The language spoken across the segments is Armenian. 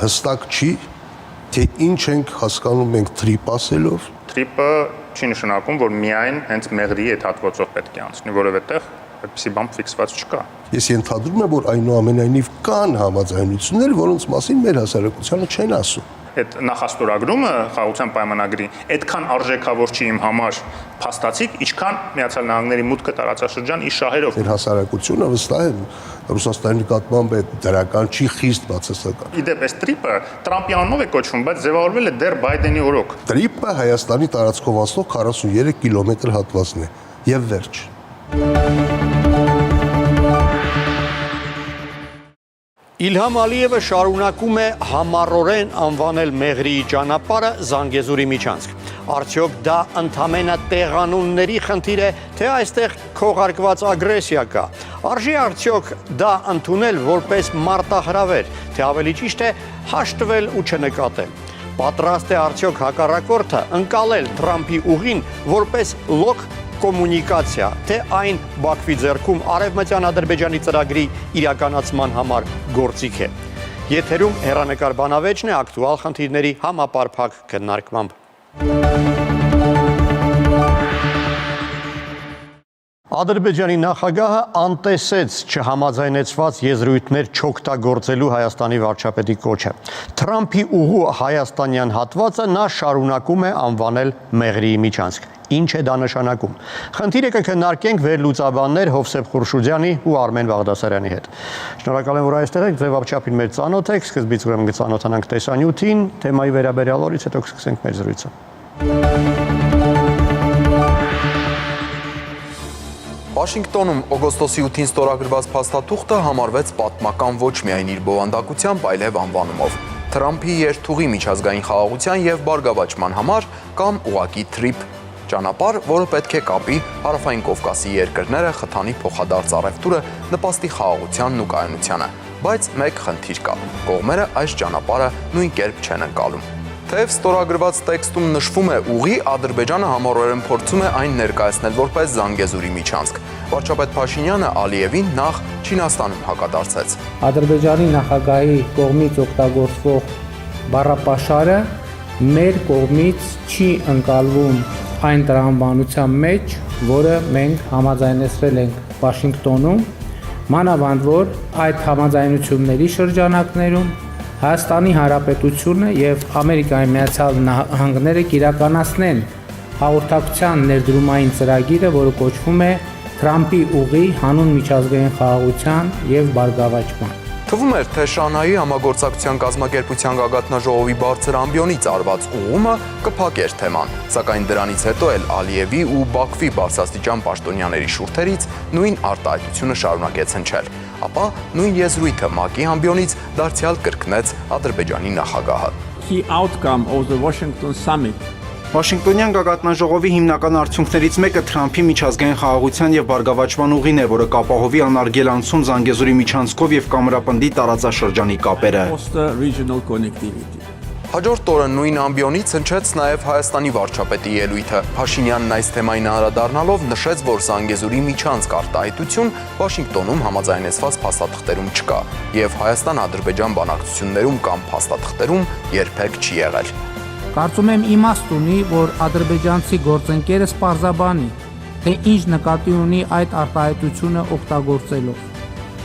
հստակ չի, թե ինչ ենք հասկանում մենք թրիպ ասելով։ Թրիպը չի նշանակում, որ միայն հենց մեղրի այդ հատվածով պետք է անցնի, որովհետև այդպիսի բան ֆիքսված չկա։ Ես ենթադրում եմ, որ այնուամենայնիվ կան համաձայնություններ, որոնց մասին մեր հասարակությանը չեն ասում։ Այդ նախաստորագրումը խաղաղության պայմանագրի այդքան արժեքավոր չի իմ համար փաստացիկ, ինչքան Միացյալ Նահանգների մուտքը տարածաշրջան իր շահերով։ Մեր հասարակությունը վստահ է Ռուսաստանի նկատմամբ այդ դրական չի խիստ բացասական։ Իդեպ այս տրիպը Տրամպի անունով է կոչվում, բայց ձևավորվել է դեռ Բայդենի օրոք։ Տրիպը Հայաստանի տարածքով անցնող 43 կիլոմետր հատվածն է եւ վերջ։ Իլհամ Ալիևը շարունակում է համառորեն անվանել Մեղրիի ճանապարհը Զանգեզուրի միջանցք։ Արդյոք դա ընդամենը տեղանունների խնդիր է, թե այստեղ քողարկված ագրեսիա կա։ Արժի արդյոք դա ընդունել որպես մարտահրավեր, թե ավելի ճիշտ է հաշտվել ու չնկատել։ Պատրաստ է արդյոք հակառակորդը ընկալել Թրամփի ուղին որպես լոկ կոմունիկացիա, թե այն Բաքվի ձեռքում Արևմտյան Ադրբեջանի ծրագրի իրականացման համար գործիք է։ Եթերում հեռանկար բանավեճն է ակտուալ խնդիրների համապարփակ քննարկմամբ։ Ադրբեջանի նախագահը անտեսեց չհամաձայնեցված եզրույթներ չօգտագործելու Հայաստանի վարչապետի կոչը։ Թրամփի ուղու հայաստանյան հատվածը նա շարունակում է անվանել Մեղրիի միջանցք։ Ինչ է դա նշանակում։ Խնդիրը կքննարկենք վերլուծաբաններ Հովսեփ Խուրշուդյանի ու Արմեն Բաղդասարյանի հետ։ Շնորհակալ եմ, որ այստեղ եք, ձև ապչափին մեր ծանոթ եք, սկզբից ուրեմն կծանոթանանք տեսանյութին, թեմայի վերաբերյալ օրից հետո կսկսենք մեր զրույցը։ Վաշինգտոնում օգոստոսի 8-ին ստորագրված փաստաթուղթը համարվեց պատմական ոչ միայն իր բովանդակությամբ, այլև անվանումով։ Թրամփի երթուղի միջազգային խաղաղության եւ բարգավաճման համար կամ ուղղակի թրիպ ճանապարհ, որը պետք է կապի Հարավային Կովկասի երկրները, խթանի փոխադարձ առևտուրը, նպաստի խաղաղությանն ու կայունությանը։ Բայց մեկ խնդիր կա. կողմերը այս ճանապարհը նույն կերպ չեն ընկալում։ Թեև ստորագրված տեքստում նշվում է ուղի, Ադրբեջանը համառորեն փորձում է այն ներկայացնել որպես Զանգեզուրի միջանցք։ Վարչապետ Փաշինյանը Ալիևին նախ Չինաստանում հակադարձեց։ Ադրբեջանի նախագահի կողմից օգտագործվող բառապաշարը մեր կողմից չի ընկալվում այն տրամաբանության մեջ, որը մենք համաձայնեցրել ենք Վաշինգտոնում, մանավանդ որ այդ համաձայնությունների շրջանակներում Հայաստանի Հանրապետությունը եւ Ամերիկայի Միացյալ Նահանգները կիրականացնեն հաղորդակցության ներդրումային ծրագիրը, որը կոչվում է Թրամփի ուղի հանուն միջազգային խաղաղության եւ բարգավաճման։ Թվում էր, թե Շանհայի համագործակցության կազմակերպության գագաթնաժողովի բարձր ամբիոնից արված ուղումը կփակեր թեման, սակայն դրանից հետո էլ Ալիևի ու Բաքվի բարձրաստիճան պաշտոնյաների շուրթերից նույն արտահայտությունը շարունակեց հնչել, ապա նույն եզրույթը ՄԱԿ-ի ամբիոնից դարձյալ կրկնեց Ադրբեջանի նախագահը։ Key outcome of the Washington summit Վաշինգտոնյան գագաթնաժողովի հիմնական արդյունքներից մեկը Թրամփի միջազգային խաղաղության եւ բարգավաճման ուղին է, որը կապահովի անարգել անցում Զանգեզուրի միջանցքով եւ կամրապնդի տարածաշրջանի կապերը։ Հաջորդ օրը նույն ամբիոնից հնչեց նաև Հայաստանի վարչապետի ելույթը։ Փաշինյանն այս թեմային անդրադառնալով նշեց, որ Զանգեզուրի միջանցք արտահայտություն Վաշինգտոնում համաձայնեցված փաստաթղթերում չկա եւ Հայաստան-Ադրբեջան բանակցություններում կամ փաստաթղթերում երբեք չի եղել։ Կարծում եմ իմաստ ունի, որ ադրբեջանցի գործընկերը սպառզաբանի, թե ինչ նկատի ունի այդ արտահայտությունը օգտագործելով,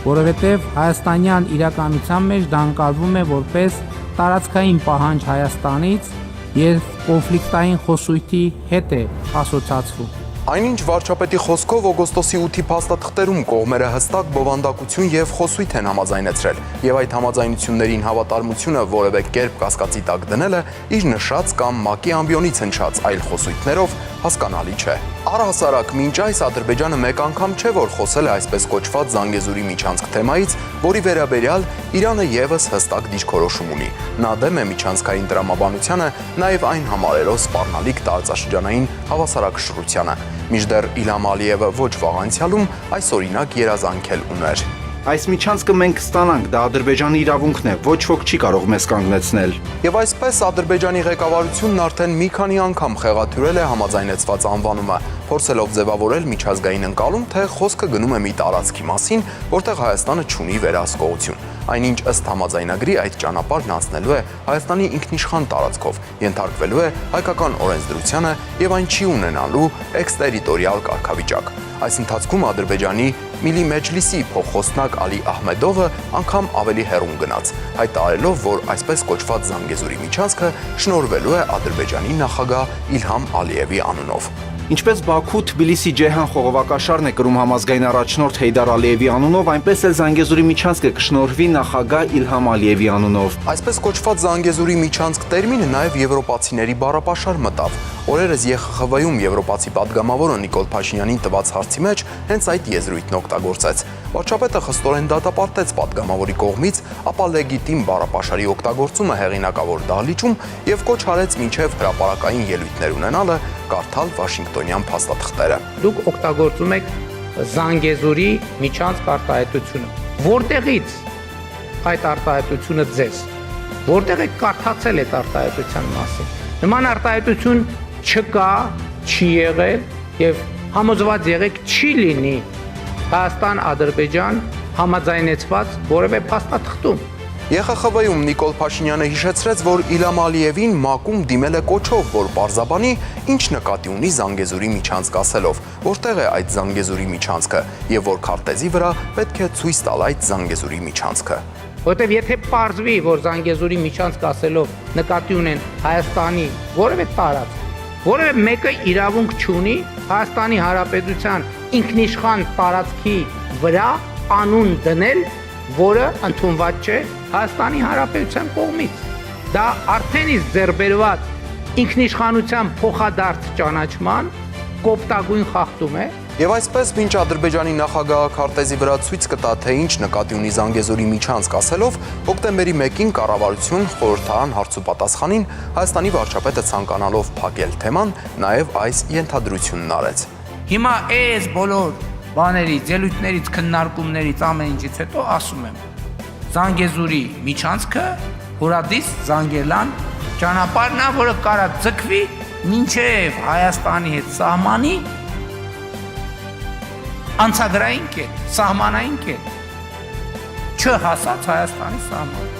որովհետև հայաստանյան իրականության մեջ դա ընկալվում է որպես տարածքային պահանջ Հայաստանից եւ կոնֆլիկտային խոսույթի հետ է ասոցացվում։ Այնինչ վարչապետի խոսքով օգոստոսի 8-ի փաստաթղթերում կողմերը հստակ բովանդակություն եւ խոսույթ են համաձայնեցրել, եւ այդ համաձայնություններին հավատարմությունը որևէ կերպ կասկածի տակ դնելը իր նշած կամ ՄԱԿ-ի ամբիոնից հնչած այլ խոսույթներով հասկանալի չէ։ Առհասարակ մինչ այս Ադրբեջանը մեկ անգամ չէ, որ խոսել է այսպես կոչված Զանգեզուրի միջանցք թեմայից, որի վերաբերյալ Իրանը եւս հստակ դիրքորոշում ունի։ Նա դեմ է միջանցքային տրամաբանությանը, նաեւ այն համարելով սպառնալիք տարածաշրջանային հավասարակշռությանը։ Մինչդեռ Իլհամ Ալիևը ոչ վաղ անցյալում այս օրինակ երազանքել ուներ։ Այս միջանցքը մենք կստանանք, դա Ադրբեջանի իրավունքն է, ոչ ոք չի կարող մեզ կանգնեցնել։ Եվ այսպես Ադրբեջանի ղեկավարությունն արդեն մի քանի անգամ խեղաթյուրել է համաձայնեցված անվանումը, փորձելով ձևավորել միջազգային ընկալում, թե խոսքը գնում է մի տարածքի մասին, որտեղ Հայաստանը չունի վերահսկողություն։ այնինչ ըստ համաձայնագրի այդ ճանապարհն անցնելու է Հայաստանի ինքնիշխան տարածքով, ենթարկվելու է հայկական օրենսդրությանը եւ այն չի ունենալու էքստերիտորիալ կարգավիճակ։ Այս ընթացքում Ադրբեջանի Միլի Մեջլիսի փոխխոսնակ Ալի Ահմեդովը անգամ ավելի հեռուն գնաց, հայտարարելով, որ այսպես կոչված Զանգեզուրի միջանցքը շնորհվելու է Ադրբեջանի նախագահ Իլհամ Ալիևի անունով։ Ինչպես Բաքու-Թբիլիսի-Ջեհան խողովակաշարն է կրում համազգային առաջնորդ Հեյդար Ալիևի անունով, այնպես էլ Զանգեզուրի միջանցքը կշնորհվի նախագահ Իլհամ Ալիևի անունով։ Այսպես կոչված Զանգեզուրի միջանցք տերմինը նաև եվրոպացիների բառապաշար մտավ։ Օրերս ԵԽԽՎ-ում եվրոպացի падգամավորը Նիկոլ Փաշինյանին տված հարցի մեջ հենց այդ եզրույթն օգտագործեց։ Վարչապետը խստորեն դատապարտեց падգամավորի կողմից, ապա լեգիտիմ բառապաշարի օգտագործումը հեղինակավոր դահլիճում եւ կոչ արեց մինչեւ հրապարակային ելույթներ ունենալը կարդալ Վաշինգտոնյան փաստաթղթերը։ Դուք օգտագործում եք Զանգեզուրի միջանցք արտահայտությունը։ Որտեղից այդ արտահայտությունը ձեզ։ Որտեղ եք կարդացել այդ արտահայտության մասին։ Նման արտահայտություն չկա, չի եղել եւ համոզված եղեք չի լինի Հայաստան-Ադրբեջան համաձայնեցված որևէ փաստաթղթում։ ԵԽԽՎ-ում Նիկոլ Փաշինյանը հիշեցրեց, որ Իլհամ Ալիևին ՄԱԿ-ում դիմել է կոչով, որ պարզաբանի, ինչ նկատի ունի Զանգեզուրի միջանցք ասելով, որտեղ է այդ Զանգեզուրի միջանցքը եւ որ քարտեզի վրա պետք է ցույց տալ այդ Զանգեզուրի միջանցքը։ Որտեւ եթե պարզվի, որ Զանգեզուրի միջանցք ասելով նկատի ունեն Հայաստանի որևէ տարածք, որևէ մեկը իրավունք չունի Հայաստանի Հանրապետության ինքնիշխան տարածքի վրա անուն դնել, որը ընդունված չէ Հայաստանի Հանրապետության կողմից։ Դա արդեն իսկ ձեռբերված ինքնիշխանության փոխադարձ ճանաչման կոպտագույն խախտում է։ Եվ այսպես, մինչ Ադրբեջանի նախագահը քարտեզի վրա ցույց կտա, թե ինչ նկատի ունի Զանգեզուրի միջանցք ասելով, հոկտեմբերի 1-ին կառավարություն խորհրդարան հարցուպատասխանին Հայաստանի վարչապետը ցանկանալով փակել թեման, նաև այս ենթադրությունն արեց։ Հիմա այս բոլոր բաներից, ելույթներից, քննարկումներից ամեն ինչից հետո ասում եմ. Զանգեզուրի միջանցքը Հորադիս Զանգելան ճանապարհն է, որը կարա ձգվի մինչև Հայաստանի հետ սահմանի անցագրային կետ, սահմանային կետ, չհասած Հայաստանի սահման։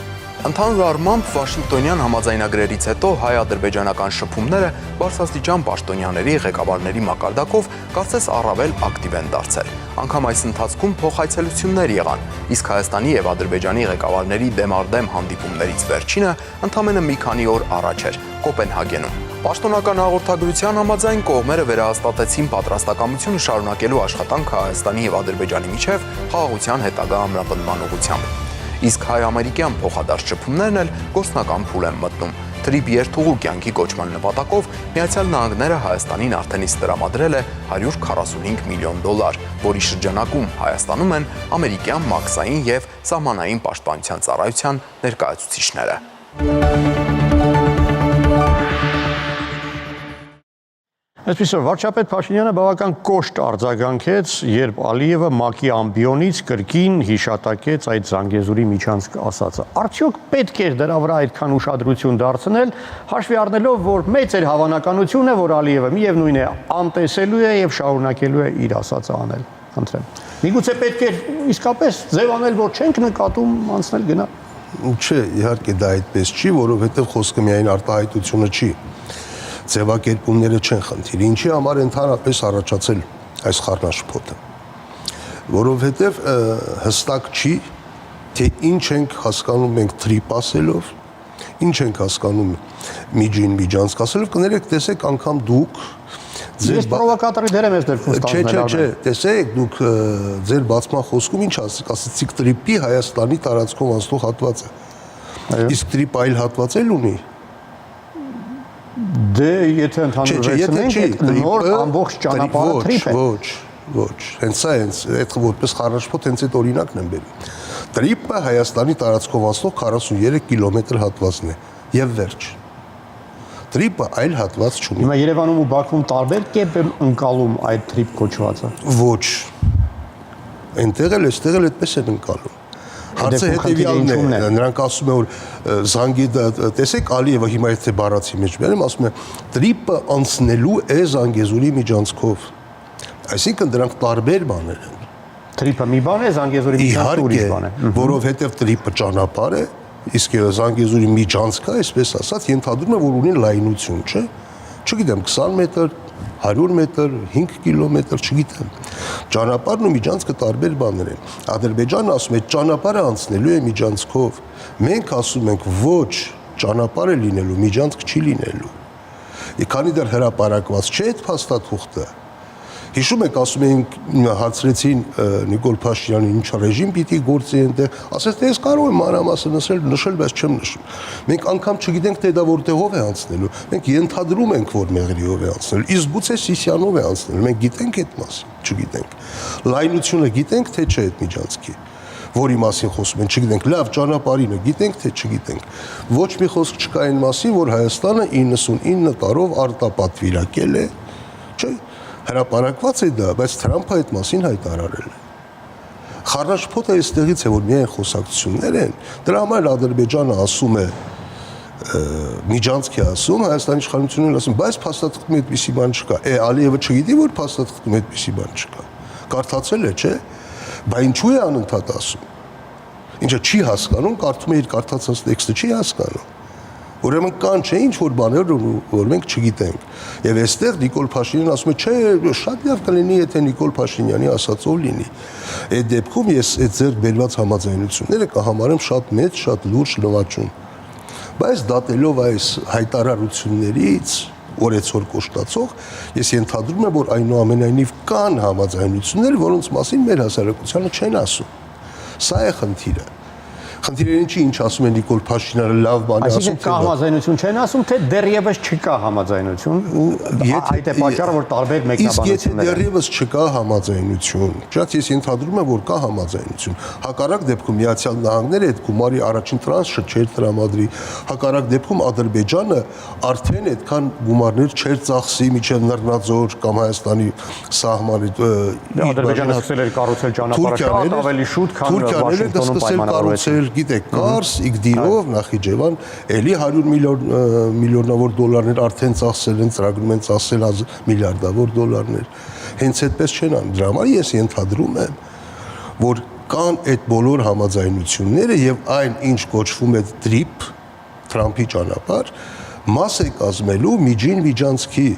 Ընդհանուր առմամբ Վաշինգտոնյան համաձայնագրերից հետո հայ-ադրբեջանական շփումները բարձրաստիճան պաշտոնյաների ղեկավարների մակարդակով կարծես առավել ակտիվ են դարձել։ Անգամ այս ընթացքում փոխայցելություններ եղան, իսկ Հայաստանի եւ Ադրբեջանի ղեկավարների դեմարդեմ հանդիպումներից վերջինը ընդամենը մի քանի օր առաջ էր Կոպենհագենում։ Պաշտոնական հաղորդագրության համաձայն կողմերը վերահաստատեցին պատրաստակամությունը շարունակելու աշխատանքը Հայաստանի եւ Ադրբեջանի միջև խաղաղության հետագա ամրապնդման ուղղությամբ։ Իսկ հայ-ամերիկյան փոխադարձ շփումներն էլ գործնական փուլ են մտնում։ Թրիպ երթուղու կյանքի կոչման նպատակով Միացյալ Նահանգները Հայաստանին արդեն իսկ տրամադրել է $145 միլիոն, որի շրջանակում Հայաստանում են ամերիկյան մաքսային եւ սահմանային պաշտպանության ծառայության ներկայացուցիչները։ Այսպիսով, վարչապետ Փաշինյանը բավական կոշտ արձագանքեց, երբ Ալիևը ՄԱԿ-ի ամբիոնից կրկին հիշատակեց այդ Զանգեզուրի միջանցք ասածը։ Արդյոք պետք էր դրա վրա այդքան ուշադրություն դարձնել, հաշվի առնելով, որ մեծ էր հավանականությունը, որ Ալիևը միևնույն է անտեսելու է եւ շարունակելու է իր ասածը անել։ Խնդրեմ։ Միգուցե պետք էր իսկապես ձևանել, որ չենք նկատում անցնել գնալ։ Չէ, իհարկե դա այդպես չի, որովհետև խոսքը միայն արտահայտությունը չի։ Ձևակերպումները չեն խնդիր, ինչի համար ընդհանրապես առաջացել այս խառնաշփոթը, որովհետև հստակ չի, թե ինչ ենք հասկանում մենք թրիպ ասելով, ինչ ենք հասկանում միջին միջանցք ասելով, կներեք, տեսեք անգամ դուք Ես պրովոկատորի դեր եմ ես դերքում ստանձնել։ Չէ, տեսեք, դուք ձեր բացման խոսքում ինչ ասացիք թրիպի Հայաստանի տարածքով անցնող հատվածը։ Իսկ թրիպ այլ հատված էլ ունի։ Դե եթե ընդհանրվեցնենք, այդ նոր ամբողջ ճանապարհը թրիպ է։ Ոչ, հենց այդ որպես խառնաշփոթ հենց այդ օրինակն եմ բերում։ Թրիպը Հայաստանի տարածքով անցնող 43 կիլոմետր հատվածն է եւ վերջ։ Թրիպը այլ հատված չունի։ Հիմա Երևանում ու Բաքվում տարբեր կերպ են ընկալում այդ թրիպ կոչվածը։ Ոչ։ Այնտեղ էլ այստեղ էլ այդպես են ընկալում։ Հարցը հետևյալն է, նրանք ասում են, որ Զանգի տեսեք Ալիևը հիմա եթե բառացի մեջ բերեմ, ասում է թրիպը անցնելու է Զանգեզուրի միջանցքով։ Այսինքն դրանք տարբեր բաներ են։ Թրիփը մի բան է, Զանգեզուրի միջանցքը ուրիշ բան է։ Որովհետև տրիպը ճանապարհ է, իսկ Զանգեզուրի միջանցքը, այսպես ասած, ենթադրում է, որ ունի լայնություն, չէ՞։ Չգիտեմ, 20 մետր, 100 մետր, 5 կիլոմետր, չգիտեմ։ Ճանապարհն ու միջանցքը տարբեր բաներ են։ Ադրբեջանը ասում է, ճանապարհը անցնելու է միջանցքով։ Մենք ասում ենք, ոչ, ճանապարհ է լինելու, միջանցք չի լինելու։ Քանի դեռ հրապարակված չէ այդ փաստաթուղթը։ Հիշում եք, ասում էինք, հարցրեցին Նիկոլ Փաշինյանին, ինչ ռեժիմ պիտի գործի այնտեղ, ասեց, թե ես կարող եմ մանրամասն նշել, բայց չեմ նշում։ Մենք անգամ չգիտենք, թե դա որտեղով է անցնելու։ Մենք ենթադրում ենք, որ Մեղրիով է անցնելու, իսկ գուցե Սիսիանով է անցնելու։ Մենք գիտենք այդ մասին, չգիտենք։ Լայնությունը գիտենք, թե չէ այդ միջանցքի, որի մասին խոսում են, չգիտենք, լավ ճանապարհինը գիտենք, թե չգիտենք։ Ոչ մի խոսք չկա այն մասին, որ Հայաստանը 99 տարով արտապատվիրակել է, չէ՞։ Հրապարակված է դա, բայց Թրամփը այդ մասին հայտարարել է։ Խառնաշփոթը այստեղից է, որ միայն խոսակցություններ են, դրա համար Ադրբեջանը ասում է, միջանցքի ասում, Հայաստանի իշխանությունները ասում, բայց փաստաթղթում այդպիսի բան չկա։ Ալիևը չգիտի, որ փաստաթղթում այդպիսի բան չկա։ Կարդացել է, չէ՞։ Բայց ինչու է անընդհատ ասում։ Ինչը չի հասկանում, կարդում է իր կարդացած տեքստը, չի հասկանում։ Ուրեմն կան չէ ինչ որ բաներ, որ մենք չգիտենք։ Եվ այստեղ Նիկոլ Փաշինյանն ասում է, չէ, շատ լավ կլինի, եթե Նիկոլ Փաշինյանի ասածով լինի։ Այդ դեպքում ես այդ ձեռք բերված համաձայնությունները կհամարեմ շատ մեծ, շատ լուրջ նվաճում։ Բայց դատելով այս հայտարարություններից օրեցօր կոշտացող, ես ենթադրում եմ, որ այնուամենայնիվ կան համաձայնություններ, որոնց մասին մեր հասարակությանը չեն ասում։ Սա է խնդիրը։ Խնդիրը ինչի ինչ ասում է Նիկոլ Փաշինյանը լավ բան է ասում։ Այսինքն կա համաձայնություն չեն ասում, թե դեռևս չկա համաձայնություն։ Այդ է պատճառը, որ տարբեր մեկնաբանություններ են։ Իսկ եթե դեռևս չկա համաձայնություն, շատ ես ենթադրում եմ, որ կա համաձայնություն։ Հակառակ դեպքում Միացյալ Նահանգները այդ գումարի առաջին տրանշը չէր տրամադրի։ Հակառակ դեպքում Ադրբեջանը արդեն այդքան գումարներ չէր ծախսի միջև Լեռնաձոր կամ Հայաստանի սահմանի։ Ադրբեջանը սկսել էր կառուցել ճանապարհը շատ ավելի շուտ, քան Վաշինգտոնում պայմանավորվեց։ Գիտեք, Կարս, Իգդիրով, Նախիջևան, էլի 100 միլիոնավոր դոլարներ արդեն ծախսել են, ծրագրում են ծախսել միլիարդավոր դոլարներ։ Հենց այդպես չեն անում։ Դրա համար ես ենթադրում եմ, որ կան այդ բոլոր համաձայնությունները եւ այն, ինչ կոչվում է TRIP, Թրամփի ճանապարհ, մաս է կազմելու միջին միջանցքի,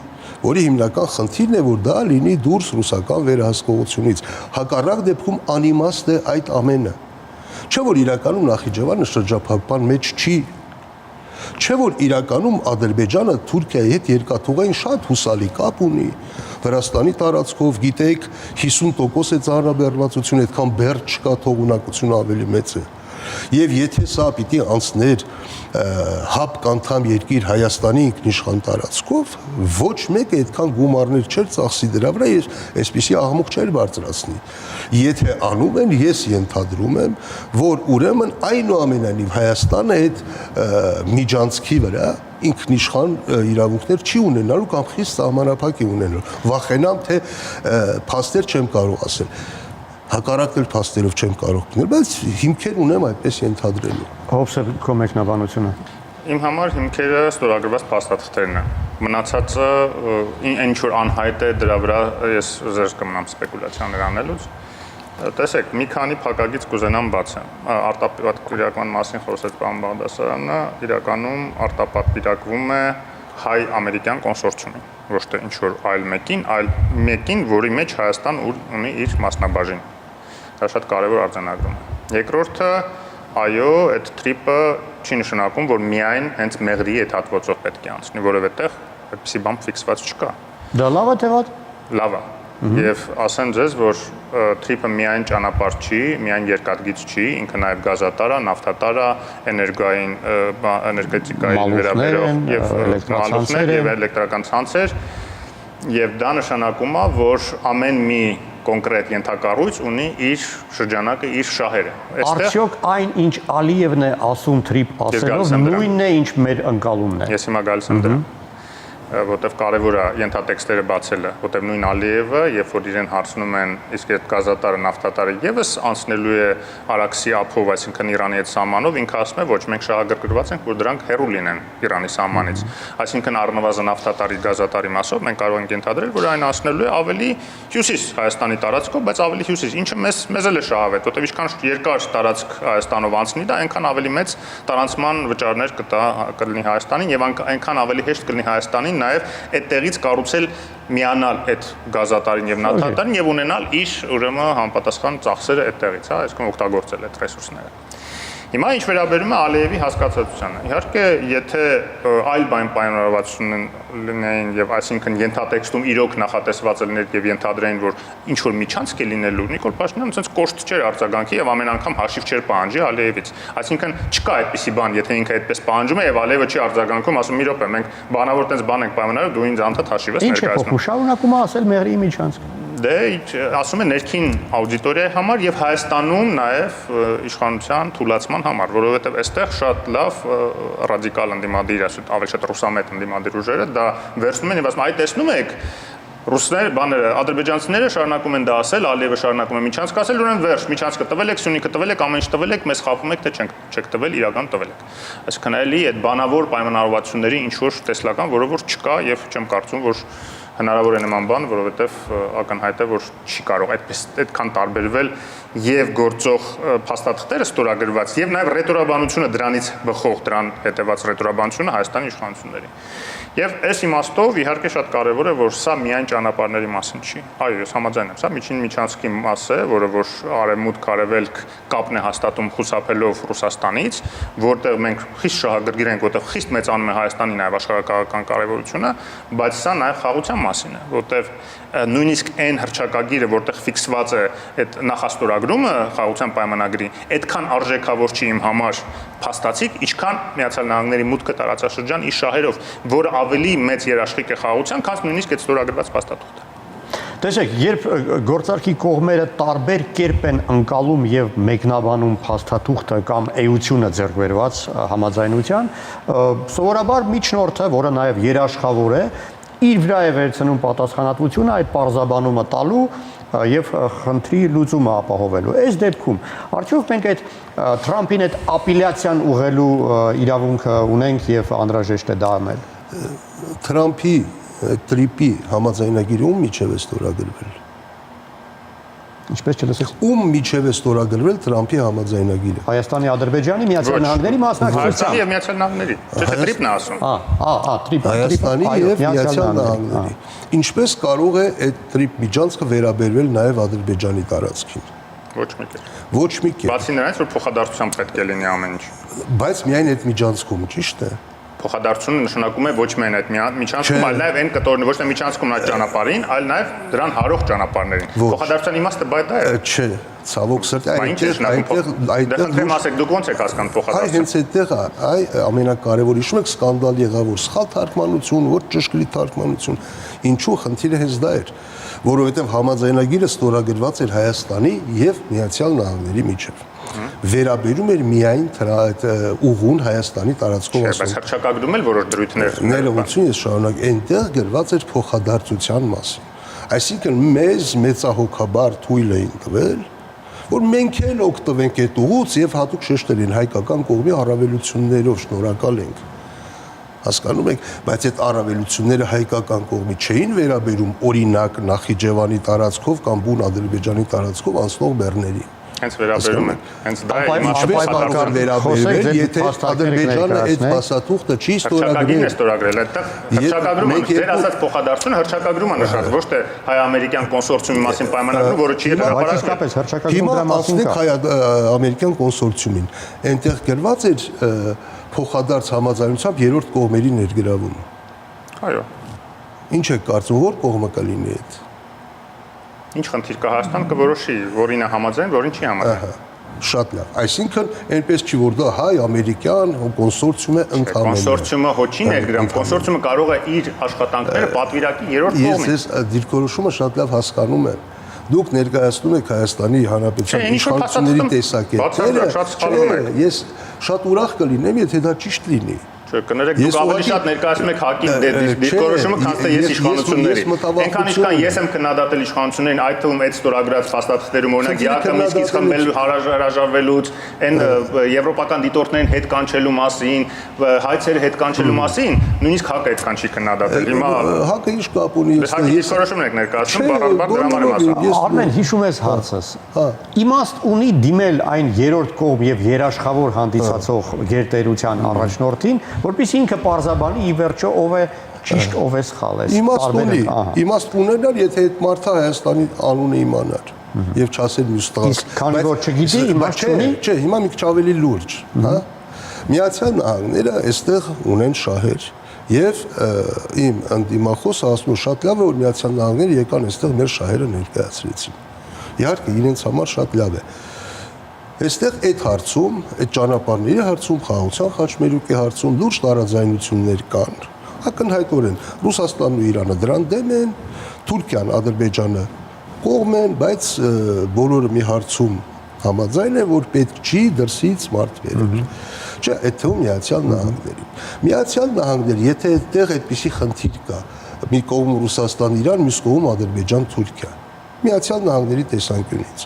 որի հիմնական խնդիրն է, որ դա լինի դուրս ռուսական վերահսկողությունից։ Հակառակ դեպքում անիմաստ է այդ ամենը։ Չէ որ իրականում Նախիջևանը շրջափակման մեջ չի։ Չէ որ իրականում Ադրբեջանը Թուրքիայի հետ երկաթուղային շատ հուսալի կապ ունի։ Վրաստանի տարածքով, գիտեք, 50% է ծառաբեռնվածությունը, այդքան բերդ չկա, թողունակությունը ավելի մեծ է։ Եվ եթե սա պիտի անցներ հապ կանդամ երկիր Հայաստանի ինքնիշխան տարածքով, ոչ մեկ այդքան գումարներ չէր ծախսի դրա վրա, այսպիսի աղմուկ չէր բարձրացնի։ Եթե անում են, ես ենթադրում եմ, որ ուրեմն այնուամենայնիվ Հայաստանը այդ միջանցքի վրա ինքնիշխան իրավունքներ չի ունենալու կամ խիստ սահմանափակ է ունենալու։ Վախենամ, թե փաստեր չեմ կարող ասել։ Հակառակել փաստերով չեմ կարող գնել, բայց հիմքեր ունեմ այդպես ենթադրելու։ Հովսեփ, քո մեկնաբանությունը։ Իմ համար հիմքերը ստորագրված փաստաթղթերն են։ Մնացածը ինչ որ անհայտ է, դրա վրա ես զերծ կմնամ սպեկուլյացիաներ անելուց։ Տեսեք, մի քանի փակագիծ կուզենամ բացեմ։ Արտապատվիրակման մասին խոսեց պարոն Բաղդասարյանը, իրականում արտապատվիրակվում է հայ-ամերիկյան կոնսորցիումին, ոչ թե ինչ որ այլ մեկին, որի մեջ Հայաստան ունի իր մասնաբաժին։ Դա շատ կարևոր արձանագրում է։ Երկրորդը, այո, այդ TRIP-ը չի նշանակում, որ միայն հենց Մեղրիի այդ հատվածով պետք է անցնի, որովհետև այդպիսի բան ֆիքսված չկա։ Դա լավ է թե վատ։ Լավ է։ Եվ ասեմ ձեզ, որ TRIP-ը միայն ճանապարհ չի, միայն երկաթգիծ չի, ինքը նաև գազատար է, նավթատար է, էներգետիկայի վերաբերող եւ մալուխներ եւ էլեկտրական ցանցեր, եւ դա նշանակում է, որ ամեն մի կոնկրետ ենթակառույց ունի իր շրջանակը, իր շահերը։ Արդյոք այն, ինչ Ալիևն է ասում TRIP ասելով, նույնն է, ինչ մեր ընկալումն է։ Ես հիմա գալիս եմ դրան։ որտեվ կարևոր է ենթատեքստերը բացելը, որտեվ նույն Ալիևը, երբ որ իրեն հարցնում են, իսկ այդ գազատարը, նավթատարը եւս անցնելու է Արաքսի ափով, այսինքն Իրանի հետ սահմանով, ինքը ասում է, ոչ, մենք շահագրգռված ենք, որ դրանք հեռու լինեն Իրանի սահմանից։ Այսինքն առնվազն նավթատարի, գազատարի մասով մենք կարող ենք ենթադրել, որ այն անցնելու է ավելի հյուսիս Հայաստանի տարածքով, բայց ավելի հյուսիս, ինչը մեզ էլ է շահավետ, որտեվ ինչքան երկար տարածք Հայաստանով անցնի դա, այնքան ավելի մեծ տարանցման վճարներ կլինի Հայաստանին եւ այնքան ավելի հեշտ կլինի Հայաստանին նաև այդտեղից կառուցել միանալ այդ գազատարին եւ նավթատարին եւ ունենալ իր ուրեմն համապատասխան ծախսերը այդտեղից, հա, այսինքն օգտագործել այդ ռեսուրսները։ Հիմա ինչ վերաբերում է Ալիևի հասկացածությանը, իհարկե, եթե այլ պայմանավորվածություն լինեին եւ այսինքն ենթատեքստում իրոք նախատեսված լիներ եւ ենթադրեին, որ ինչ որ միջանցք է լինելու, Նիկոլ Փաշինյանը ցած կոշտ չէր արձագանքի եւ ամեն անգամ հաշիվ չէր պահանջի Ալիևից։ Այսինքն չկա այդպիսի բան, եթե ինքը այդպես պահանջում է եւ Ալիևը չի արձագանքում, ասում մի րոպե, մենք բանավոր տես բան ենք պայմանավորել, դու ինձ անդադ հաշիվ ես ներկայացնում։ Ինչ է փոխում, շարունակում է ասել Մեղրիի միջանցք։ Դե ասում է ներքին աուդիտորիայի համար եւ Հայաստանում նաեւ իշխանության թուլացման համար, որովհետեւ այստեղ շատ լավ ռադիկալ ընդդիմադիր, ավելի շատ ռուսամետ ընդդիմադիր ուժերը դա վերցնում են եւ ասում, այ տեսնում եք, ռուսները, ադրբեջանցիները շարունակում են դա ասել, Ալիևը շարունակում է միջանցք ասել, ուրեմն վերջ, միջանցքը տվել եք, Սյունիքը տվել եք, ամեն ինչ տվել եք, մեզ խափում եք, թե չեք տվել, իրական տվել եք։ Այսինքն էլի այդ բանավոր պայմանավորվածությունների ինչ որ տեսլական, որը որ չկա եւ չեմ կարծում, որ հնարավոր է նման բան, որովհետև ակնհայտ է, որ չի կարող այդքան տարբերվել եւ գործող փաստաթղթերը ստորագրված եւ նաեւ ռետորաբանությունը դրանից բխող, դրան հետեւած ռետորաբանությունը Հայաստանի իշխանությունների։ Եվ այս իմաստով իհարկե շատ կարևոր է, որ սա միայն ճանապարհների մասին չի։ Այո, ես համաձայն եմ, սա միջին միջանցքի մաս է, որը որ արևմուտք արևելք կապն է հաստատում խուսափելով Ռուսաստանից, որտեղ մենք խիստ շահագրգիռ ենք, որտեղ խիստ մեծանում է Հայաստանի նաեւ աշխարհակաղակական կարևորությունը, բայց սա նաեւ խաղաղության մասին է, որտեղ նույնիսկ այն հռչակագիրը, որտեղ ֆիքսված է այդ նախաստորագրումը խաղաղության պայմանագրի, այդքան արժեքավոր չի իմ համար փաստացիկ, ինչքան Միացյալ Նահանգների մուտքը տարածաշրջան իր շահերով, որը ավելի մեծ երաշխիք է խաղաղության, քան նույնիսկ այդ ստորագրված փաստաթուղթը։ Տեսեք, երբ գործարքի կողմերը տարբեր կերպ են ընկալում եւ մեկնաբանում փաստաթուղթը կամ էությունը ձեռք բերված համաձայնության, սովորաբար միջնորդը, որը նաեւ երաշխավոր է, իր վրա է վերցնում պատասխանատվությունը այդ պարզաբանումը տալու եւ խնդրի լուծումը ապահովելու։ Այս դեպքում արդյոք մենք այդ Թրամփին այդ ապելյացիան ուղղելու իրավունքը ունենք եւ անհրաժեշտ է դա անել։ Թրամփի տրիպի համաձայնագիրը ում միջև է ստորագրվել։ Ինչպես չլսեք։ Ում միջև է ստորագրվել Թրամփի համաձայնագիրը։ Հայաստանի, Ադրբեջանի, Միացյալ Նահանգների մասնակցությամբ։ Հայաստանի եւ Միացյալ Նահանգների։ Չէ՞ տրիպն է ասում։ տրիպ։ Հայաստանի եւ Միացյալ Նահանգների։ Ինչպես կարող է այդ տրիպ միջանցքը վերաբերվել նաեւ Ադրբեջանի տարածքին։ Ոչ մի կերպ։ Ոչ մի կերպ։ Բացի նրանից, որ փոխադարձությամբ պետք է լինի ամեն ինչ։ Բայց միայն այդ միջանցքում, ճիշտ է։ Փոխադարձությունը նշանակում է ոչ միայն այդ միջանցքում, այլ նաև այն կտորն ոչ թե միջանցքում այդ ճանապարհին, այլ նաև դրան հարող ճանապարհներին։ Փոխադարձության իմաստը բայց դա է։ Չէ, ցավոք սրտի, այնտեղ ասեք դուք ոնց եք հասկանում փոխադարձությունը։ Այ հենց այդտեղ այ ամենակարևոր հիշում եք սկանդալ եղավ, որ սխալ թարգմանություն, ոչ ճշգրիտ թարգմանություն։ Ինչու խնդիրը հենց դա էր, որովհետև համաձայնագիրը ստորագրված էր Հայաստանի եւ Միացյալ Նահանգների միջև։ Վերաբերում էր միայն ուղուն Հայաստանի տարածքով ասում։ Բայց հռչակագրում էլ որոշ դրույթներ։ Ներողություն, ես շարունակ, այնտեղ գրված էր փոխադարձության մասին։ Այսինքն մեզ մեծահոգաբար թույլ էին տվել, որ մենք էլ օգտվենք այդ ուղուց եւ հատուկ շեշտել են հայկական կողմի առավելություններով, շնորհակալ ենք։ Հասկանում եք, բայց այդ առավելությունները հայկական կողմի չէին վերաբերում օրինակ Նախիջևանի տարածքով կամ բուն Ադրբեջանի տարածքով անցնող բեռների։ Հենց վերաբերում են։ Հենց դա է ինչպես կարող է վերաբերվել, եթե Ադրբեջանը այդ փաստաթուղթը չի ստորագրել։ Այդտեղ հռչակագրումը, ձեր ասած փոխադարձությունը հռչակագրումը նշած, ոչ թե հայ-ամերիկյան կոնսորցիումի մասին պայմանագրում, որը չի հրապարակվել։ Հիմա ասենք հայ-ամերիկյան կոնսորցիումին, այնտեղ գրված էր փոխադարձ համաձայնությամբ երրորդ կողմերի ներգրավումը։ Այո։ Ինչ եք կարծում, որ կողմը կլինի այդ։ Ինչ խնդիր կա Հայաստանը կորոշի, որին է համաձայն, որին չի համաձայն։ Շատ լավ։ Այսինքն, այնպես չի որ դա հայ-ամերիկյան կոնսորցիում է ընդհանրապես։ Կոնսորցիումը հոչի ներգրավում, կոնսորցիումը կարող է իր աշխատանքները պատվիրակի երրորդ կողմին։ Ես այս դիրքորոշումը շատ լավ հասկանում եմ։ Դուք ներկայացնում եք Հայաստանի Հանրապետության իշխանությունների տեսակետները։ Ես շատ ուրախ կլինեմ, եթե դա ճիշտ լինի։ Կներեք, դուք ավելի շատ ներկայացնում եք ՀԱԿ-ի դիրքորոշումը, քան թե ես իշխանությունների։ Այնքան ինչքան ես եմ քննադատել իշխանություններին, այդ թվում այդ ստորագրած փաստաթղթերում, օրինակ ԵԱՀԿ Մինսկից խմբելու հրաժարվելուց, այն եվրոպական դիտորդներին հետ կանչելու մասին, հայցերը հետ կանչելու մասին, նույնիսկ ՀԱԿ-ը այդքան չի քննադատել։ Հիմա ՀԱԿ-ը ինչ կապ ունի, ՀԱԿ-ի դիրքորոշումն եք ներկայացնում, բառ դրա համար եմ ասում։ Արմեն, հիշում ես հարցս։ Իմաստ ունի դիմել այն երրորդ կողմ եւ երաշխավոր հանդիսացող գերտերության առաջնորդին, որպեսզի ինքը պարզաբանի ի վերջո ով է ճիշտ, ով է սխալ։ Իմաստ ունենալ, եթե այդ մարդը Հայաստանի անունը իմանար եւ չասել մյուս տղաս։ Իսկ քանի որ չգիտի, իմաստ չունի։ Չէ, հիմա մի քիչ ավելի լուրջ, հա։ Միացյալ Նահանգները այստեղ ունեն շահեր եւ իմ անդիմախոսը ասում է շատ լավ է որ Միացյալ Նահանգները եկան այստեղ մեր շահերը ներկայացրեցին։ Իհարկե իրենց համար շատ լավ է։ Այստեղ այդ հարցում, այդ ճանապարհների հարցում, խաղաղության խաչմերուկի հարցում լուրջ տարաձայնություններ կան։ Ակնհայտորեն Ռուսաստանն ու Իրանը դրան դեմ են, Թուրքիան, Ադրբեջանը կողմ են, բայց բոլորը մի հարցում համաձայն են, որ պետք չի դրսից մարդ վերել։ Չէ, այդ թվում Միացյալ Նահանգների։ Միացյալ Նահանգները, եթե այդտեղ այդպիսի խնդիր կա, մի կողմ Ռուսաստան, Իրան, մյուս կողմ Ադրբեջան, Թուրքիա։ Միացյալ Նահանգների տեսանկյունից։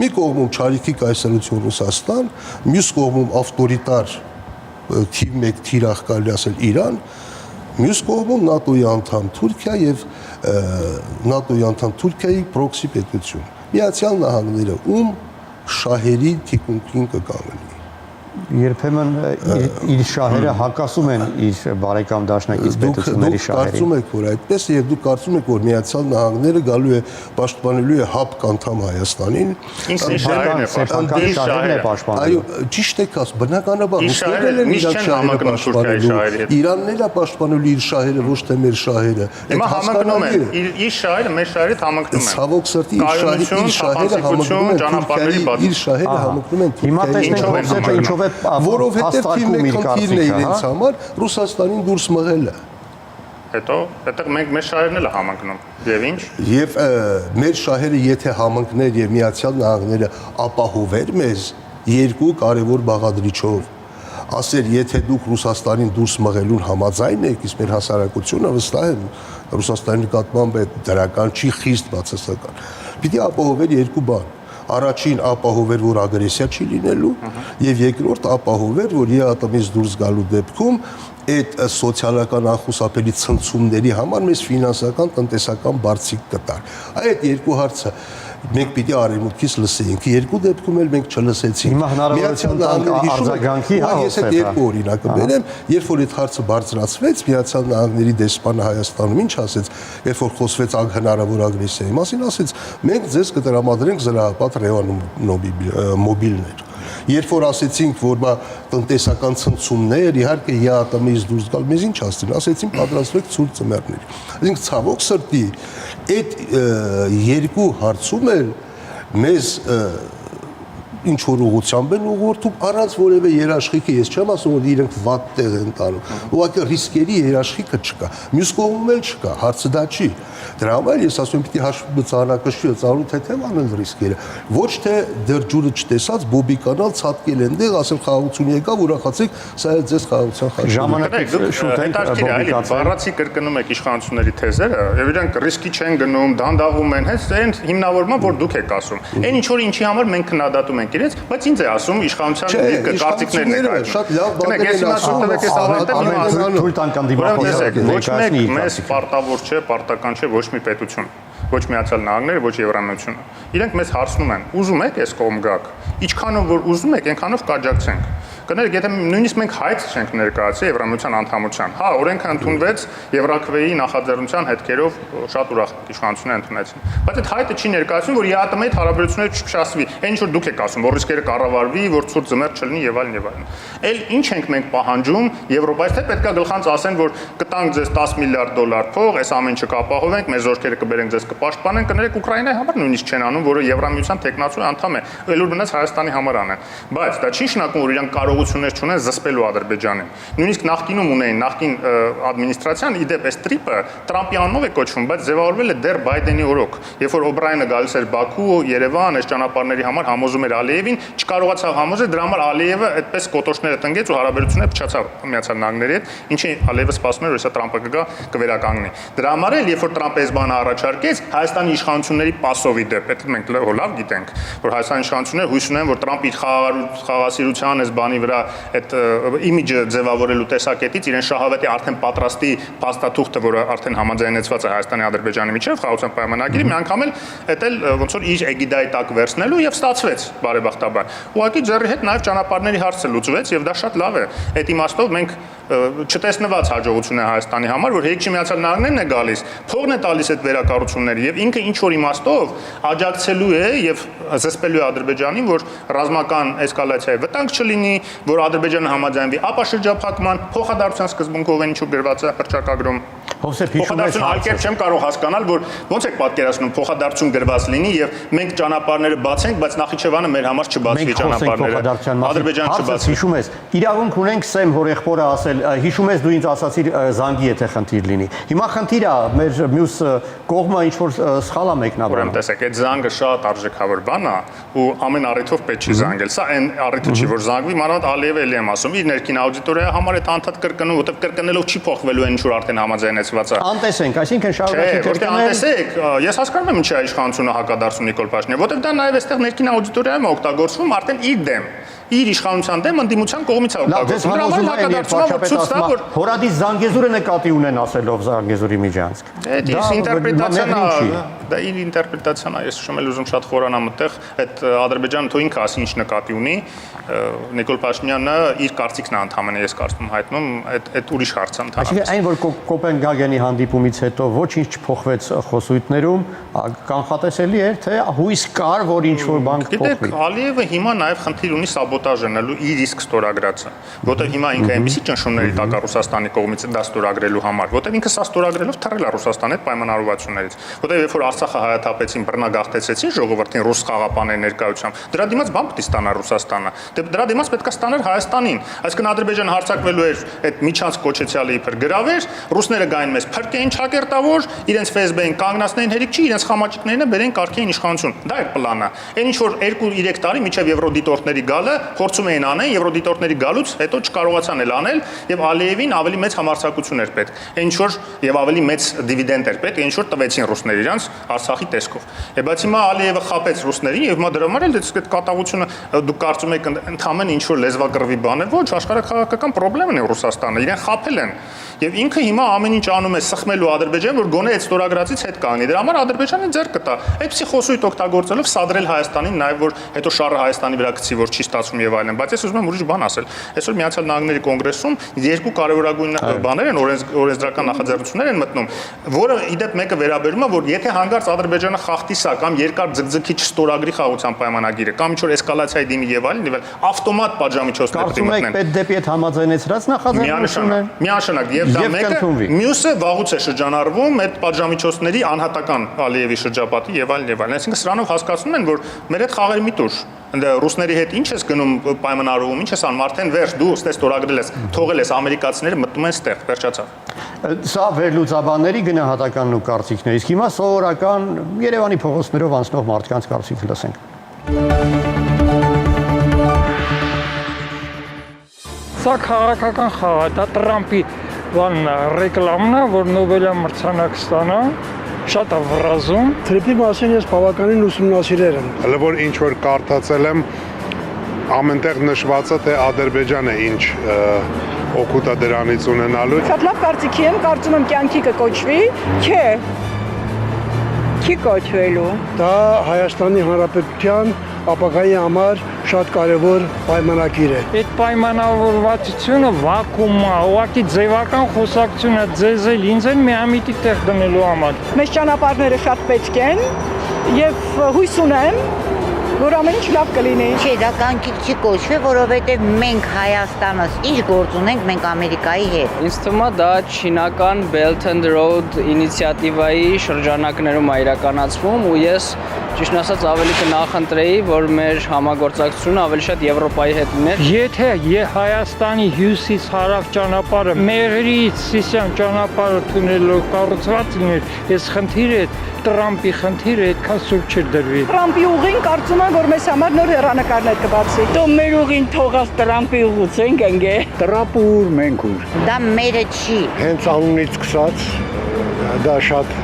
Մի կողմում չարիքի կայսրություն Ռուսաստան, մյուս կողմում ավտորիտար թիվ 1 թիրախ կարելի ասել Իրան, մյուս կողմում ՆԱՏՕ-ի անդամ Թուրքիա եւ ՆԱՏՕ-ի անդամ Թուրքիայի պրոքսի պետություն։ Միացյալ Նահանգները ում շահերի թիկունքին կկանգնի։ Երբեմն իր շահերը հակասում են իր բարեկամ դաշնակից պետությունների շահերին։ Դուք կարծում եք, որ այդպես է եւ դուք կարծում եք, որ Միացյալ Նահանգները գալու է պաշտպանելու է ՀԱՊԿ անդամ Հայաստանին։ Ինչ շահերն է պաշտպանել։ Այո, ճիշտ եք ասում, բնականաբար ռուսներն են իր շահերը պաշտպանելու։ Իրանն էլ է պաշտպանելու իր շահերը, ոչ թե մեր շահերը։ Հիմա համընկնում են իր շահերը մեր շահերից համընկնում են։ Ցավոք սրտի իր շահերը համընկնում են Թուրքիայի, իր շահերը համընկնում են Հիմա տեսնենք ինչով է որովհետև թիմի խնդիրն է իրենց համար Ռուսաստանին դուրս մղելը։ Հետո այդտեղ մենք մեր շահերն էլ համընկնում։ Եվ ինչ։ Եվ մեր շահերը եթե համընկներ եւ Միացյալ Նահանգները ապահովեր մեզ երկու կարևոր բաղադրիչով, ասեր եթե դուք Ռուսաստանին դուրս մղելուն համաձայն եք, իսկ մեր հասարակությունը վստահ է Ռուսաստանի նկատմամբ այդ դրական չի խիստ բացասական։ Պիտի ապահովեր երկու բան։ Առաջին ապահովեր, որ ագրեսիա չի լինելու, եւ երկրորդ ապահովեր, որ ԵԱՏՄ-ից դուրս գալու դեպքում այդ սոցիալական անխուսափելի ցնցումների համար մեզ ֆինանսական, տնտեսական բարձիկ կտար։ Այդ երկու հարցը մենք պիտի արևմուտքից լսեինք, երկու դեպքում էլ մենք չլսեցինք։ Հիմա հնարավորություն տանք արձագանքի, հա, ես այդ երկու օրինակը բերեմ, երբ որ այդ հարցը բարձրացվեց, Միացյալ Նահանգների դեսպանը Հայաստանում ինչ ասեց, երբ որ խոսվեց հնարավոր ագրեսիայի մասին, ասեց, մենք ձեզ կտրամադրենք զրահապատ ռեանիմոբիլներ։ Երբ որ ասեցինք, որ բա տնտեսական ցնցումներ, իհարկե ԵԱՏՄ-ից դուրս գալ, մեզ ինչ ասեցին, ասեցին պատրաստվեք ցուրտ ծմերների։ Այսինքն ցավոք սրտի այդ երկու հարցում էլ մեզ ինչ որ ուղղությամբ են ուղղորդում առանց որևէ երաշխիքի, ես չեմ ասում որ իրենք վատ տեղ են տալու, ուղղակի ռիսկերի երաշխիքը չկա, մյուս կողմում էլ չկա, հարցը դա չի։ Դրա համար ես ասում եմ պիտի հաշվի բծանակշի ծառու թեթև անել ռիսկերը, ոչ թե դեռ ջուրը չտեսած բոբիկանալ, ցածկել այնտեղ, ասել խաղաղություն եկավ, ուրախացեք, սա է ձեզ խաղաղության խաչը։ Ժամանակից շուտ ենք բոբիկացել։ Բառացի կրկնում եք իշխանությունների թեզերը, եւ իրենք ռիսկի չեն գնում, դանդաղում են, հենց այն հիմնավորումը, որ դուք եք ասում։ Այն ինչ որ ինչի համար մենք քննադատում ենք իրենց, բայց ինձ է ասում իշխանության կարծիքներն եք շատ լավ ոչ մեկ մեզ պարտավոր չէ, պարտական չէ ոչ մի պետություն, ոչ Միացյալ Նահանգները, ոչ Եվրամիությունը։ Իրենք մեզ հարցնում են. ուզում եք այս կողմ գաք։ Ինչքանով որ ուզում եք, այնքանով կաջակցենք։ Կներեք, եթե նույնիսկ մենք հայց չենք ներկայացրել Եվրամիության անդամության, հա, օրենքը ընդունվեց Եվրաքվեի նախաձեռնության հետքերով շատ ուրախ իշխանությունները ընդունեցին։ Բայց այդ հայտը չի ներկայացնում, որ ԵԱՏՄ-ի հետ հարաբերությունները չփշասվի։ Այն ինչ որ դուք եք ասում, որ ռիսկերը կառավարվի, որ ցուրտ ձմեռ չլինի եւ այլն եւ այլն։ Էլ ինչ ենք մենք պահանջում Եվրոպայից, թե պետքա գլխանց ասեն, որ կտանք ձեզ $10 միլիարդ փող, այս ամեն ինչը կապահովենք, մեր զորքերը կբերենք ձեզ մեզ կպաշտպանեն, կներեք Ուկրաինայի համար նույնիսկ չեն անում, որը Եվրամիության տեխնացու անդամ է, ելուր մնաց Հայաստանի համար անեն։ Բայց դա չի նշանակում, որ իրանք կարողություններ չունեն զսպելու Ադրբեջանին։ Նույնիսկ նախկինում ունեին, նախկին ադմինիստրացիան իդեպ այս տրիպը Տրամպի անունով է կոչվում, բայց ձևավորվել է դեռ Բայդենի օրոք, երբ որ Օբրայենը գալիս էր Բաքու, Երևան, այս ճանապարհների համար համոզում էր Ալիևին, չկարողացավ համոզել, դրա համար Ալիևը այդպես կոտոշները տնկեց ու հարաբերությունները փչացավ Միացյալ Նահանգների հետ, ինչի Ալիևը սպասում էր, որ հեսա Տրամպը կգա կվերականգնի։ Դրա համար էլ, երբ որ Տրամպը այս բանը առաջարկեց, Հայաստանի իշխանությունների պասովի դեպ, այդ մենք լավ գիտենք, որ Հայաստանի իշխանությունները հույս ունեն, որ Տրամպը իր խաղաղասիրության այս բանի վրա այդ իմիջը ձևավորելու տեսակետից իրեն շահավետի արդեն պատրաստի փաստաթուղթը, որը արդեն համաձայնեցված է Հայաստանի Ադրբեջանի միջև խաղաղության պայմանագիրը, մի անգամ էլ դա էլ ոնց որ իր էգիդայի տակ վերցնելու եւ ստացվեց բարեբախտաբար։ Ուղղակի ձեռի հետ նաեւ ճանապարհների հարցը լուծվեց եւ դա շատ լավ է։ Այդ իմաստով մենք չտեսնված հաջողություն է Հայաստանի համար, որ Հերիքշի Միացյալ Նահանգներն է գալիս, փողն է տալիս այդ վերակառուցումները եւ ինքը ինչ որ իմաստով աջակցելու է եւ զսպելու է Ադրբեջանին, որ ռազմական էսկալացիայի վտանգ չլինի, որ Ադրբեջանը համաձայնվի ապաշրջափակման, փոխադարձության սկզբունքով ինչ որ գրված է հռչակագրում։ Հովսեփ հիշում եք, այլ չեմ կարող հասկանալ, որ ոնց եք պատկերացնում փոխադարձություն գրված լինի եւ մենք ճանապարհները բացենք, բայց Նախիջևանը մեր համար չբացվի ճանապարհները։ Ադրբեջանը չբացվի։ Հիշում ես, իրավունք ունենք Սեմ հորեղբորը ասել, հիշում ես դու ինձ ասացիր զանգի եթե խնդիր լինի։ Հիմա խնդիր է, մեր մյուս կողմը ինչ որ սխալ է մեկնաբանում։ Ուրեմն տեսեք, այդ զանգը շատ արժեքավոր բան է ու ամեն առիթով պետք չի զանգել։ Սա այն առիթը չի, որ զանգվի, մանավանդ Ալիևը էլի եմ ասում, իր ներքին աուդիտորիայի համար այդ անդադ կրկնում, որտեղ կրկնելով չի փոխվելու այն ինչ որ արդեն համաձայնեցված է։ Անտեսենք, այսինքն շարունակի կրկնել։ Անտեսեք, ես հասկանում եմ ինչի իշխանությունը հակադարձում Նիկոլ Փաշինյանը, որտեղ դա նաև այստեղ ներքին աուդիտորիայում է օգտագործվում արդեն իր դեմ։ Իր իշխանության դեմ ընդդիմության կողմից է օգտագործվում։ Դրա համար հակադարձումը ցույց տա, որ Հորադիս Զանգեզուրը նկատի ունեն ասելով Զանգեզուրի միջանցք։ Դա ինտերպրետացիան է, դա իր ինտերպրետացիան է, ես շում եմ ուզում շատ խորանամ այդտեղ, այդ Ադրբեջանը թո ինքը ասի ինչ նկատի ունի, Նիկոլ Փաշինյանը իր կարծիքն է ընդհանրապես ես կարծում հայտնում, այդ ուրիշ հարց է ընդհանրապես։ Այսինքն այն որ Կոպենհագենի հանդիպումից հետո ոչինչ չփոխվեց խոսույթներում, կանխատեսելի էր, թե հույս կար, որ ինչ որ բան կփոխվի։ Գիտեք, Ալիևը հիմա նաև խնդիր ունի սաբոտաժ անելու իր իսկ ստորագրածը, որտեղ հիմա ինքը այնպեսի ճնշումների տակ է Ռուսաստանի կողմից դա ստորագրելու համար, որտեղ ինքը սա ստորագրելով թռել է Ռուսաստանի հետ պայմանավորվածություններից, որտեղ երբ որ Արցախը հայաթափեցին, բռնագաղթեցին ժողովրդին ռուս խաղապաների ներկայությամբ, դրա դիմաց բան պետք է ստանա Ռուսաստանը, դրա դիմաց պետք է ստանար Հայաստանին, այսինքն Ադրբեջանը հարձակվելու էր այդ միջանց կոչեցյալը իբր գրավեր, ռուսները գային մեզ փրկեին ճակերտավոր, իրենց FSB-ին կանգնացնեին հերիք չի, իրենց խամաճիկներինը բերեն կարգեին իշխանություն, դա էր պլանը, այն ինչ որ 2-3 տարի միջև եվրոդիտորդների գալը փորձում էին անեն, եվրոդիտորդների գալուց հետո չկարողացան էլ անել եւ Ալիևին ավելի մեծ համարձակություն էր պետք, այն ինչ որ եւ ավելի մեծ դիվիդենդ էր պետք, այն ինչ որ տվեցին ռուսները իրանց Արցախի տեսքով։ Բայց հիմա Ալիևը խապեց ռուսներին եւ հիմա դրա համար էլ այդ կատաղությունը դուք կարծում եք ընդհանրեն ինչ որ լեզվակռվի բան է, ոչ, աշխարհ քաղաքական խնդրեմ ունի Ռուսաստանը, իրեն խապել են եւ ինքը հիմա ամեն ինչ անում է սխմելու Ադրբեջանը, որ գոնե այդ ստորագրածից հետ կանգնի։ Դրա համար Ադրբեջանը ձեռ կտա։ Այդպիսի խոսույթ օգտագործելով սադրել Հայաստանին նաեւ որ հետո շարը Հայաստանի վրա գցի, որ չի ստացվում եւ այլն, բայց ես ուզում եմ ուրիշ բան ասել։ Այսօր Միացյալ Նահանգների կոնգրեսում երկու կարևորագույն բաներ են, օրենսդրական նախաձեռնություններ են մտնում, որը իդեպ մեկը վերաբերում է, որ եթե հանգարց Ադրբեջանը խախտի սա կամ երկար ձգձգիչ ստորագրի խաղաղության պայմանագիրը կամ ինչ որ էսկալացիայի դիմի եւ այլն, ավտոմատ պատժամիջոցներ պետք է մտնեն։ Կարծում եք պետ դեպի այդ համաձայնեցրած նախաձեռնություններ։ Միանշանակ եւ դա մեկը մյուսը վաղուց է շրջանառվում այդ պատժամիջոցների անհատական Ալիևի շրջապատի եւ այլն եւ այլն։ Այսինքն սրանով հասկացնում են, որ մեր այդ խաղերի մի տուր ռուսների հետ ինչ ես գնում պայմանավորվում, ինչ ես անում, արդեն վերջ դու ստես ստորագրել ես, թողել ես ամերիկացիները մտնում են ստեղ, վերջացավ։ Սա վերլուծաբանների գնահատականն ու կարծիքն է, իսկ հիմա սովորական Երևանի փողոցներով անցնող մարդկանց կարծիքը լսենք։ Սա քաղաքական խաղ է, դա Տրամպի բանն է, ռեկլամն է, որ Նոբելյան մրցանակ ստանա, շատ է վռազում։ Թրիպի մասին ես բավականին ուսումնասիրել եմ։ Հələ որ ինչ որ կարդացել եմ, ամենտեղ նշված է, թե Ադրբեջանը ինչ օգուտ է դրանից ունենալու։ Շատ լավ կարծիքի եմ, կարծում եմ կյանքի կկոչվի, չէ։ Չի կոչվելու։ Դա Հայաստանի Հանրապետության ապագայի համար շատ կարևոր պայմանագիր է։ Այդ պայմանավորվածությունը վակուում է, ուղղակի ձևական խոսակցություն է, ձեզ էլ ինձ են միամիտի տեղ դնելու համար։ Մեզ ճանապարհները շատ պետք են եւ հույս ունեմ, որ ամեն ինչ լավ կլինի։ Չէ, դա կանքիկ չի կոչվի, որովհետև մենք Հայաստանս ինչ գործ ունենք մենք Ամերիկայի հետ։ Ինձ թվում է դա չինական Belt and Road ինիցիատիվայի շրջանակներում է իրականացվում ու ես ճիշտ ասած ավելի կնախընտրեի, որ մեր համագործակցությունը ավելի շատ Եվրոպայի հետ լիներ։ Եթե Հայաստանի հյուսից հարավ ճանապարհը Մեղրիից Սիսիան ճանապարհը թունելով կառուցված լիներ, ես խնդիրը Տրամպի խնդիրը այդքան սուրճ չէր դրվի։ Տրամպի ուղին կարծում եմ, որ մեզ համար նոր հեռանկարներ կբացի։ Դու մեր ուղին թողած Տրամպի ուղուց ենք ընկե։ Տրամպը ուր, մենք ուր։ Դա մերը չի։ Հենց անունից սկսած դա շատ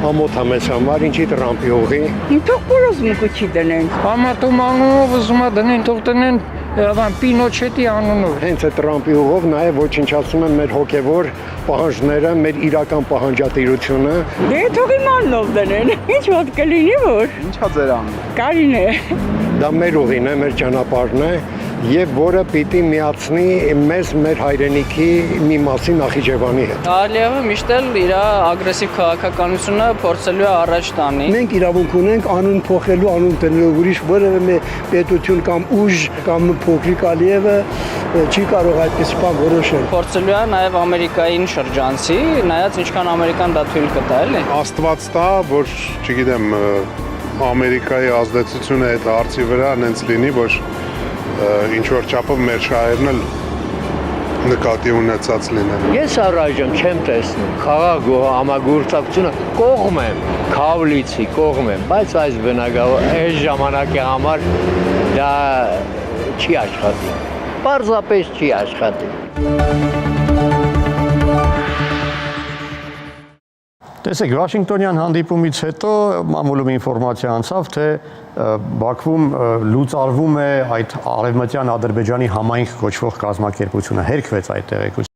ամոթ է մեզ համար, ինչի Տրամպի ուղի։ Թող բոլորս մուկուչի դնեն։ Համատում անունով ուզում է դնեն, թող դնեն Պինոչետի անունով։ Հենց այդ Տրամպի ուղով նաև ոչնչացում են մեր հոգևոր պահանջները, մեր իրական պահանջատիրությունը։ Դե թող իմ անունով դնեն։ Ինչ ոտ կլինի որ։ Ինչա ձեր անունը։ Կարին է։ Դա մեր ուղին է, մեր ճանապարհն է, եւ որը պիտի միացնի մեզ մեր հայրենիքի մի մասի Նախիջևանի հետ։ Ալիևը միշտ էլ իր ագրեսիվ քաղաքականությունը փորձելու է առաջ տանի։ Մենք իրավունք ունենք անուն փոխելու, անուն տնելու, ուրիշ որևէ պետություն կամ ուժ կամ փոքրիկ Ալիևը չի կարող այդպես բան որոշել։ Փորձելու է նաև Ամերիկային շրջանցի, նայած ինչքան Ամերիկան դա թույլ կտա, էլի։ Աստված տա, որ չգիտեմ, Ամերիկայի ազդեցությունը այդ հարցի վրա նենց լինի, որ ինչ որ չափով մեր շահերն էլ նկատի ունեցած լինեն։ Ես առայժմ չեմ տեսնում խաղաղ համագործակցությունը կողմ եմ, քավլիցի կողմ եմ, բայց այս բնակավար այս ժամանակի համար դա չի աշխատի։ Պարզապես չի աշխատի։ Տեսեք, Վաշինգտոնյան հանդիպումից հետո մամուլում ինֆորմացիա անցավ, թե Բաքվում լուծարվում է այդ արևմտյան Ադրբեջանի համայնք կոչվող կազմակերպությունը, հերքվեց այդ տեղեկությունը։